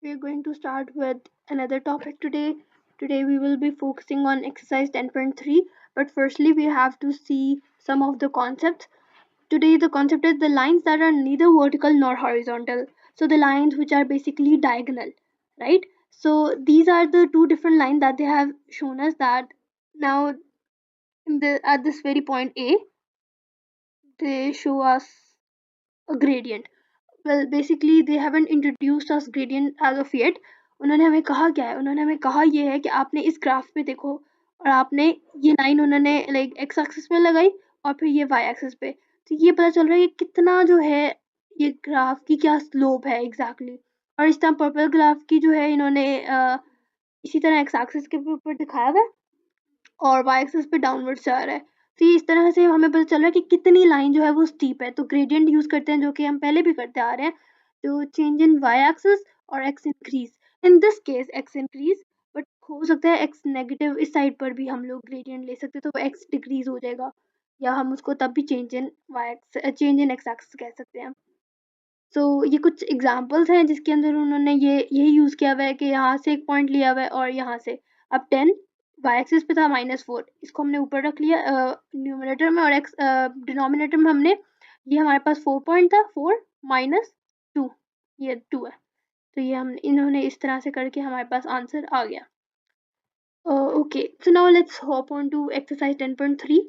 we're going to start with another topic today. Today we will be focusing on exercise 10.3, but firstly we have to see some of the concepts. Today the concept is the lines that are neither vertical nor horizontal. So the lines which are basically diagonal, right? So these are the two different lines that they have shown us that now at this very point A, they show us a gradient. Well, basically they haven't introduced us gradient as of yet. उन्होंने हमें कहा क्या है, उन्होंने हमें कहा ये है कि आपने इस ग्राफ पे देखो और आपने ये लाइन उन्होंने लाइक एक्स एक्सिस पे लगाई और फिर ये वाई एक्सिस पे, तो ये पता चल रहा है कि कितना जो है ये ग्राफ की क्या स्लोप है एग्जैक्टली exactly. और इस तरह पर्पल ग्राफ की जो है इन्होंने इसी तरह एक्स एक्सिस के ऊपर दिखाया हुआ है और वाई एक्सिस पे डाउनवर्ड से आ रहा है। तो इस तरह से हमें पता चल रहा है कि कितनी लाइन जो है वो स्टीप है, तो ग्रेडियंट यूज करते हैं जो कि हम पहले भी करते आ रहे हैं, तो चेंज इन वाई एक्सिस और x increase, in this case x increase, but हो सकता है एक्स नेगेटिव इस साइड पर भी हम लोग ग्रेडियंट ले सकते हैं, तो एक्स डिक्रीज हो जाएगा, या हम उसको तब भी चेंज इन एक्स एक्सिस कह सकते हैं। सो ये कुछ एग्जांपल्स हैं जिसके अंदर उन्होंने यही यूज़ किया हुआ है कि यहाँ से एक पॉइंट लिया हुआ है और यहाँ से अब 10 वाई एक्सिस पे था -4, इसको हमने ऊपर रख लिया न्यूमरेटर में, और एक्स डिनोमिनेटर में हमने ये हमारे पास 4 पॉइंट था, 4 -2 ये 2 है, तो ये हम इन्होंने इस तरह से करके हमारे पास आंसर आ गया। Okay, so now let's hop on to exercise 10.3.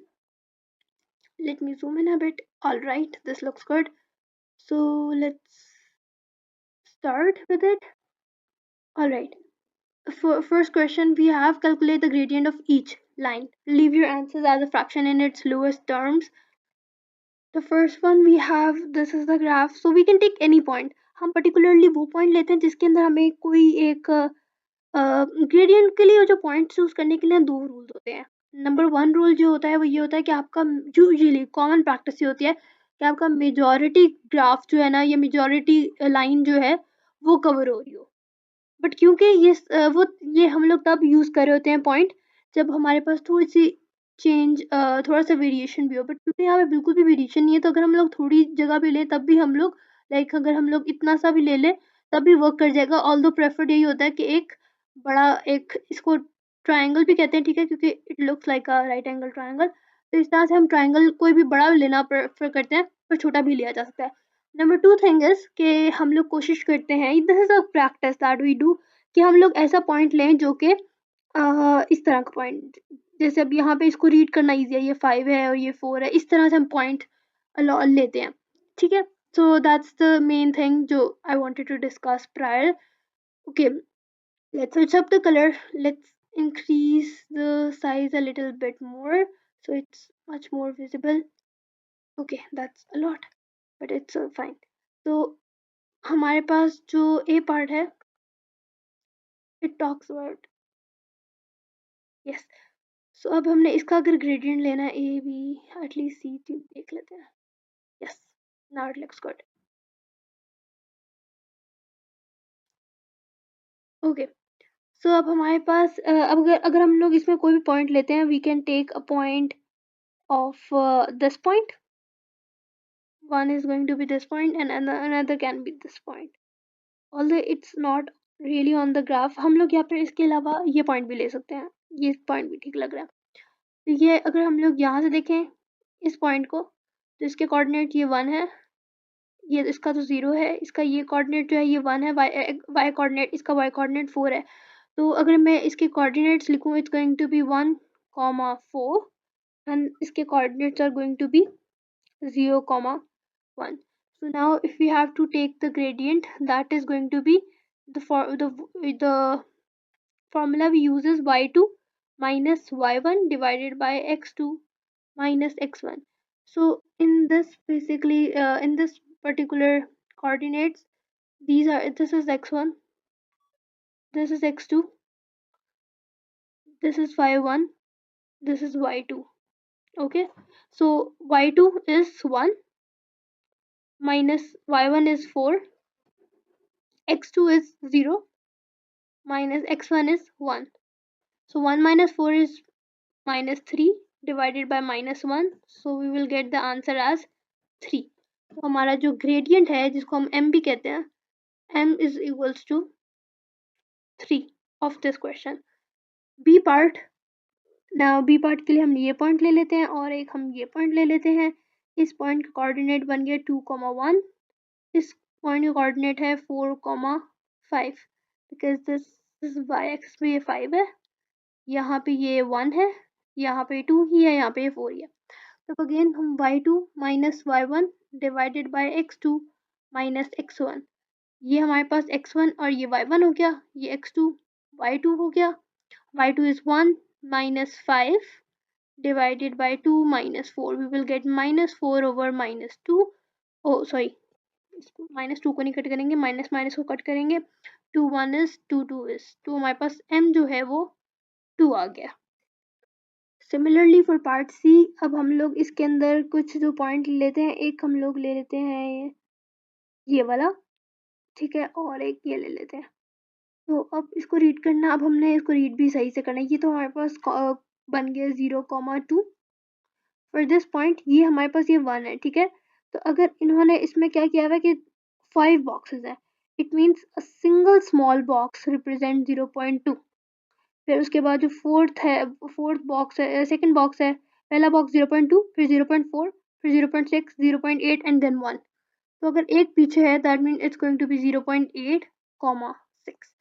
Let me zoom in a bit. All right, this looks good. So let's start with it. All right. For first question, we have calculate the gradient of each line. Leave your answers as a fraction in its lowest terms. The first one we have, this is the graph. So we can take any point. हम particularly वो point लेते हैं जिसके अंदर हमें कोई एक gradient के लिए जो पॉइंट चूज करने के लिए दो रूल्स होते हैं। नंबर 1 रूल जो होता है वो ये होता है कि आपका यूजुअली कॉमन प्रैक्टिस ये होती है कि आपका मेजॉरिटी ग्राफ जो है ना, ये मेजॉरिटी लाइन जो है वो कवर हो रही हो। बट क्योंकि ये हम लोग तब यूज़ कर रहे होते हैं पॉइंट जब हमारे पास थोड़ी सी चेंज थोड़ा सा वेरिएशन भी हो, बट क्योंकि यहाँ पे बिल्कुल भी वेरिएशन नहीं है, तो अगर हम लोग थोड़ी जगह भी लें तब भी हम लोग लाइक अगर हम लोग इतना सा भी ले लें तब भी वर्क कर जाएगा। ऑल्दो प्रेफर्ड यही होता है कि एक बड़ा एक इसको ट्राइंगल भी कहते हैं, ठीक है, क्योंकि it looks like a right angle triangle, तो इस तरह से हम ट्राइंगल कोई भी बड़ा लेना प्रेफर करते हैं, पर छोटा भी लिया जा सकता है। नंबर 2 थिंग इज कि हम लोग कोशिश करते हैं, this is a practice that we do, कि हम लोग ऐसा पॉइंट लें जो कि इस तरह का पॉइंट, जैसे अब यहाँ पे इसको रीड करना इजी है, ये 5 है और ये 4 है, इस तरह से हम पॉइंट लेते हैं, ठीक है। So that's the main thing जो I wanted to discuss prior. Okay, let's switch up the color. Let's increase the size a little bit more so it's much more visible. Okay, that's a lot, but it's fine. So हमारे पास जो A part है, it talks about, yes. So अब हमने इसका अगर gradient लेना है A B at least C देख लेते हैं. Yes, now it looks good. Okay, so अब हमारे पास अब अगर हम लोग इसमें कोई भी point लेते हैं, we can take a point of this point. One is going to be this point and another can be this point. Although it's not really on the graph, हम लोग यहाँ पर इसके अलावा ये point भी ले सकते हैं, ये point भी ठीक लग रहा है। तो ये अगर हम लोग यहाँ से देखें इस point को, तो इसके कोऑर्डिनेट ये 1 है, ये इसका तो 0 है, इसका ये कोऑर्डिनेट जो है ये 1 है, y कोऑर्डिनेट, इसका y कोऑर्डिनेट 4 है। तो अगर मैं इसके कोऑर्डिनेट्स लिखूँ, it's going to be 1, 4 and इसके coordinates are going to be 0, 1. So now if we have to take the gradient, that is going to be the formula we use is y2 minus y1 divided by x2 minus x1. So in this basically in this particular coordinates, this is x1, this is x2, this is y1, this is y2. Okay, so y2 is 1 minus y1 is 4, x2 is 0 minus x1 is 1. So 1 minus 4 is minus 3 divided by minus 1. So we will get the answer as 3. तो हमारा जो gradient है जिसको हम m भी कहते हैं, m is equals to 3 of this question. B part. Now B part के लिए हम ये पॉइंट ले लेते हैं और एक हम ये पॉइंट ले लेते हैं. इस पॉइंट का कोऑर्डिनेट बन गया 2,1. इस पॉइंट का कोऑर्डिनेट है 4,5 because this is y x पे ये 5 है, यहाँ पे ये 1 है, यहाँ पे 2 ही है, यहाँ पे ये 4 ही है. तो अगेन हम y2 minus y1 divided by x2 minus x1. ये हमारे पास x1 और ये y1 हो गया, ये x2 y2 हो गया. y2 is 1 minus 5 divided by 2 minus 4. We will get minus 4 over minus 2. Oh sorry, minus 2 को नहीं कट करेंगे, माइनस माइनस को कट करेंगे. 2 1 is 2 2 is, तो हमारे पास m जो है वो 2 आ गया. सिमिलरली फॉर पार्ट सी, अब हम लोग इसके अंदर कुछ जो पॉइंट ले लेते हैं. एक हम लोग ले लेते हैं ये वाला, ठीक है, और एक ये ले लेते हैं. तो अब इसको रीड करना, अब हमने इसको रीड भी सही से करना है. ये तो हमारे पास बन गया 0,2 फॉर दिस पॉइंट. ये हमारे पास ये 1 है, ठीक है. तो अगर इन्होंने इसमें क्या किया हुआ है कि 5 बॉक्सेस है, it means a single small box represent 0,2. फिर उसके बाद जो फोर्थ बॉक्स है, सेकंड बॉक्स है, पहला बॉक्स 0,2, फिर 0,4, फिर 0,6, 0,8 एंड देन 1. तो अगर एक पीछे है that mean it's going to be 0,8, 6.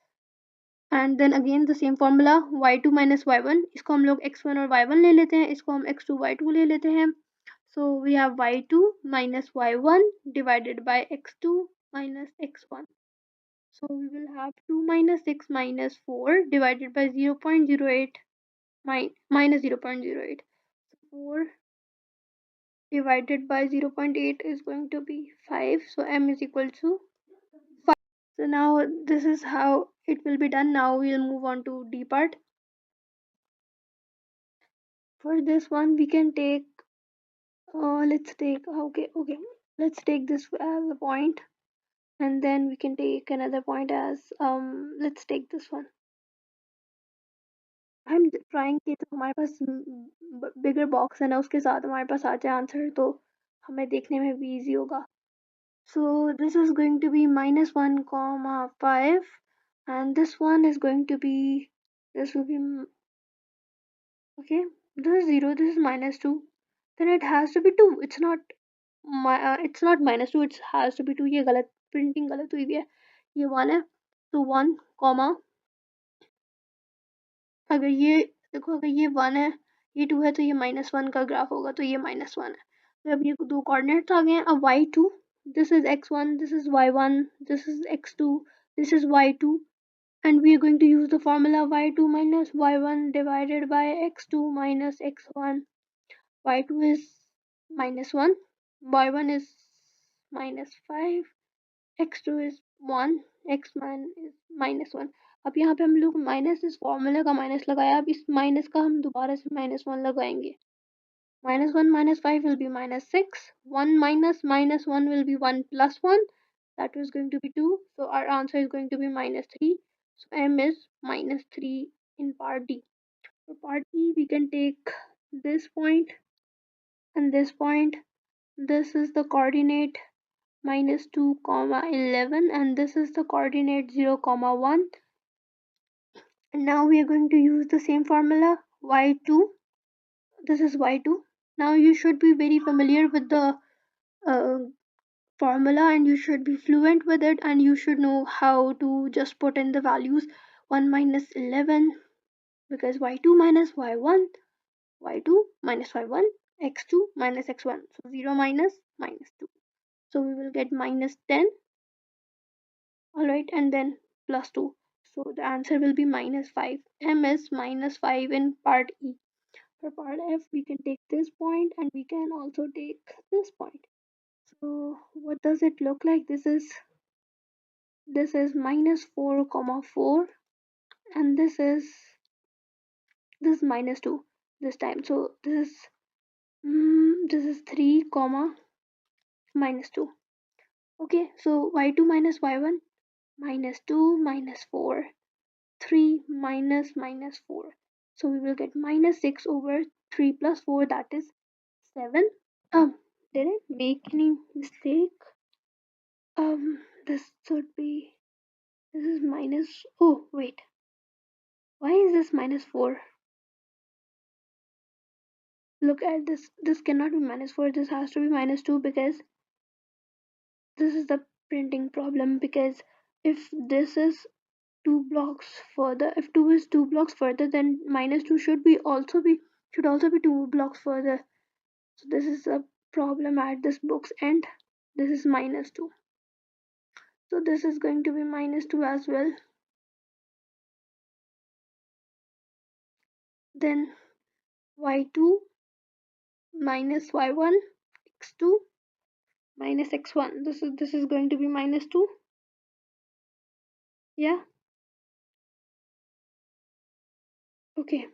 And then again the same formula y2 minus y1. इसको हम लोग x1 और y1 ले लेते हैं, इसको हम x2 y2 ले लेते हैं. So we have y2 minus y1 divided by x2 minus x1. So we will have 2 minus 6 minus 4 divided by 0,08 minus 0,08. 4 divided by 0,8 is going to be 5. So m is equal to 5. So now this is how it will be done. Now we'll move on to D part. For this one we can take let's take this as a point, and then we can take another point as let's take this one. I'm trying कि तो हमारे पास bigger box है ना, उसके साथ हमारे पास आ जाए answer, तो हमें देखने में भी इजी होगा. So this is going to be minus 1 comma 5, and this one is going to be, this will be okay, this is 0, this is minus 2, then it has to be 2. It's not minus 2, it has to be 2. ये गलत printing गलत हुई है, ये 1 है, तो 1 comma, अगर ये देखो, अगर ये 1 है, ये 2 है, तो ये -1 का ग्राफ होगा, तो ये -1 है. तो अब ये दो कोऑर्डिनेट्स आ गए हैं. अब y2, this is x1, this is y1, this is x2, this is y2, and we are going to use the formula y2 minus y1 divided by x2 minus x1. y2 is -1, y1 is -5, x2 is 1, x1 is -1. अब यहाँ पे हम लोग minus, इस formula का minus लगाया, अब इस माइनस का हम दोबारा से -1 लगाएंगे. -1 minus 5 will be -6. 1 minus -1 will be 1 plus 1. That is going to be 2. So our answer is going to be -3. So M is -3 in part D. For part E, we can take this point and this point. This is the coordinate -2, 11, and this is the coordinate 0, 1. And now we are going to use the same formula y2. This is y2. Now you should be very familiar with the uh, formula, and you should be fluent with it, and you should know how to just put in the values. 1 minus 11, because y2 minus y1, y2 minus y1, x2 minus x1, so 0 minus -2, so we will get -10. All right, and then +2, so the answer will be -5. M is -5 in part E. For part F, we can take this point and we can also take this point. So what does it look like? This is -4, 4, and this is -2 this time. So this is 3, -2. Okay, so y2 minus y1, -2 -4, 3 -4. So we will get -6 over 3 plus 4, that is 7. Did I make any mistake? This should be This is minus. Oh, wait. Why is this minus 4? Look at this. This cannot be minus 4. This has to be minus 2 because this is the printing problem. Because if this is 2 blocks further, if 2 is 2 blocks further, then minus 2 should also be 2 blocks further. So this is a problem at this book's end. This is minus 2. So this is going to be minus 2 as well. Then y2 minus y1 x2 minus x1. This is going to be minus 2. Yeah. Okay.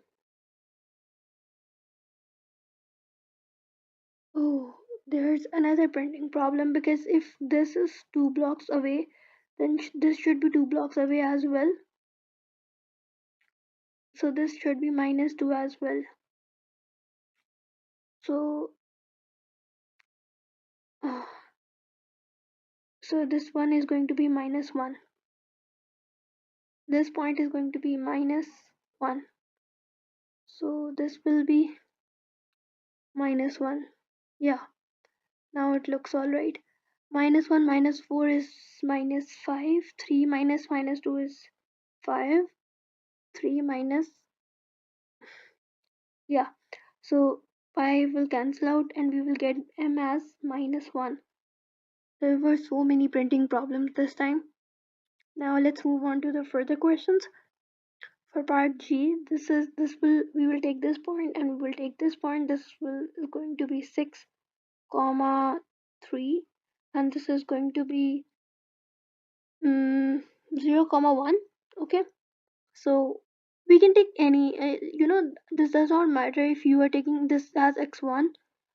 Oh, there's another printing problem because if this is 2 blocks away, then this should be 2 blocks away as well. So this should be minus 2 as well. So uh, so this one is going to be minus 1. This point is going to be minus 1. So this will be minus 1. Yeah, now it looks alright. Minus 1 minus 4 is minus 5. 3 minus minus 2 is 5. 3 minus, yeah. So 5 will cancel out and we will get m as minus 1. There were so many printing problems this time. Now let's move on to the further questions. For part G, we will take this point and we will take this point. This will is going to be 6 comma 3, and this is going to be 0 comma 1. Okay, so we can take any, this does not matter if you are taking this as x1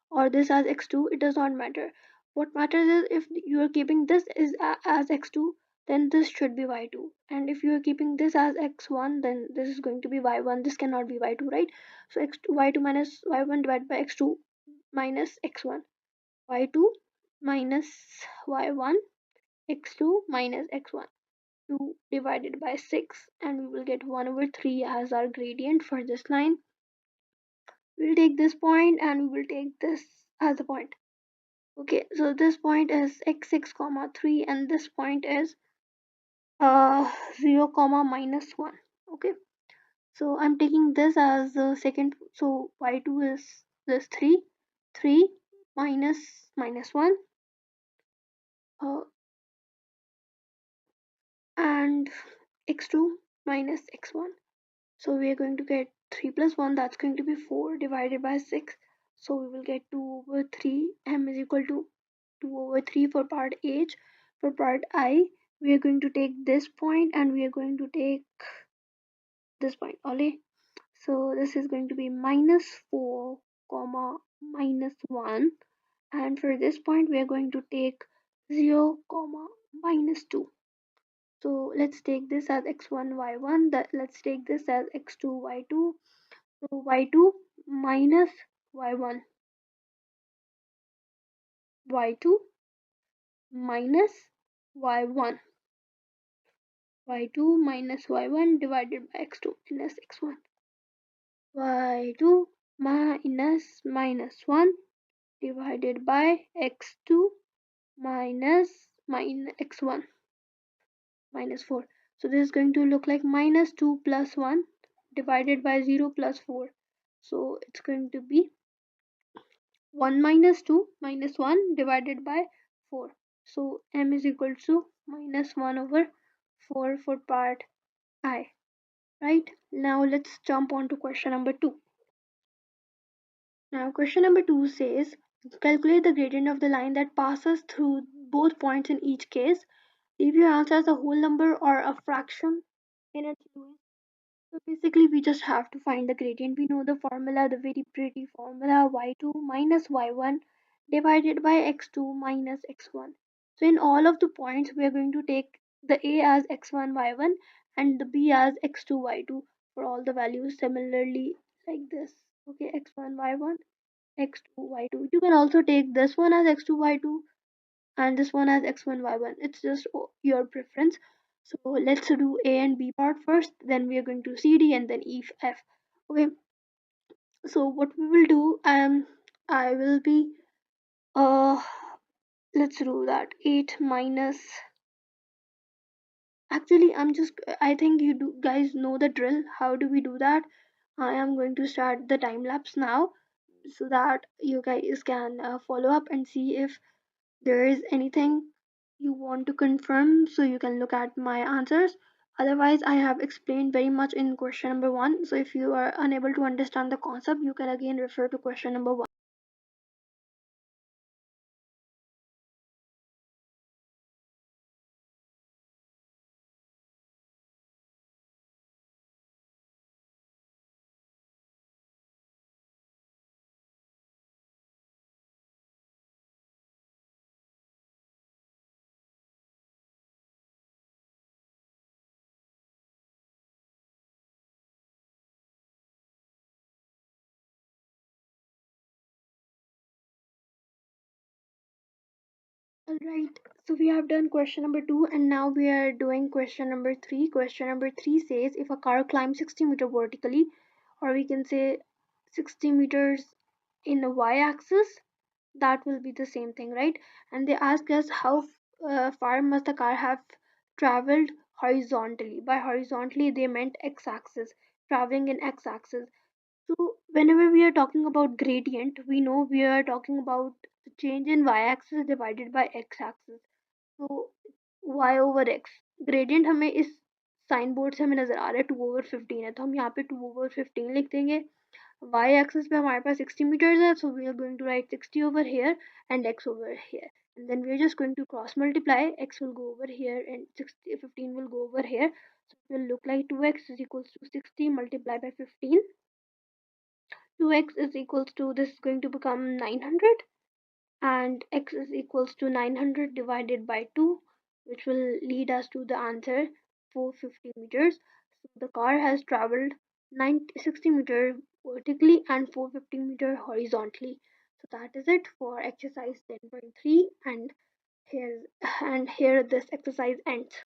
or this as x2. It does not matter. What matters is if you are keeping this as x2, then this should be y2, and if you are keeping this as x1, then this is going to be y1. This cannot be y2, right? So y2 minus y1 divided by x2 minus x1, y2 minus y1, x2 minus x1, 2 divided by 6, and we will get 1 over 3 as our gradient for this line. We'll take this point and we will take this as a point. Okay, so this point is x6 comma 3 and this point is 0 comma minus 1. Okay, so I'm taking this as the second. So y2 is this 3 minus minus 1, uh, and x2 minus x1. So we are going to get 3 plus 1, that's going to be 4 divided by 6. So we will get 2 over 3. M is equal to 2 over 3 for part H. For part I, we are going to take this point and we are going to take this point only. So this is going to be minus 4 comma minus 1. And for this point, we are going to take 0 comma minus 2. So let's take this as x1 y1, let's take this as x2 y2. So y2 minus y1, y2 minus y1, y2 minus y1 divided by x2 minus x1, y2 minus minus 1 divided by x2 minus x1 minus 4. So this is going to look like minus 2 plus 1 divided by 0 plus 4. So it's going to be 1 minus 2 minus 1 divided by 4. So m is equal to minus 1 over 4 for part I. Right? Now let's jump on to question number 2. Now question number 2 says calculate the gradient of the line that passes through both points in each case. Leave your answer as a whole number or a fraction in its choice. So basically we just have to find the gradient. We know the formula, the very pretty formula, y2 minus y1 divided by x2 minus x1. So in all of the points we are going to take the a as x1 y1 and the b as x2 y2 for all the values similarly like this. Okay, x1 y1, x2 y2. You can also take this one as x2 y2 and this one as x1 y1. It's just your preference. So let's do A and B part first, then we are going to C, D, and then E, F. Okay, so what we will do, I will be, uh, let's do that. 8 minus, actually, I think you do guys know the drill. How do we do that? I am going to start the time lapse now so that you guys can follow up and see if there is anything you want to confirm so you can look at my answers. Otherwise, I have explained very much in question number one. So if you are unable to understand the concept, you can again refer to question number one. Alright, so we have done question number two and now we are doing question number three. Question number three says if a car climbs 60 meters vertically, or we can say 60 meters in a y-axis, that will be the same thing, right? And they ask us how far must the car have traveled horizontally. By horizontally they meant x-axis, traveling in x-axis. So whenever we are talking about gradient, we know we are talking about the change in y-axis divided by x-axis. तो y over x gradient हमें इस sign board से हमें नजर आ रहा है 2/15 है, तो हम यहाँ पे 2/15 लिख देंगे. Y axis पे हमारे पास 60 meters है, so we are going to write 60 over here and x over here, and then we are just going to cross multiply. X will go over here and 60, 15 will go over here, so it will look like 2x is equals to 60 multiplied by 15. 2x is equals to, this is going to become 900, and x is equals to 900 divided by 2, which will lead us to the answer 450 meters. So the car has traveled 60 meters vertically and 450 meter horizontally. So that is it for exercise 10.3, and here this exercise ends.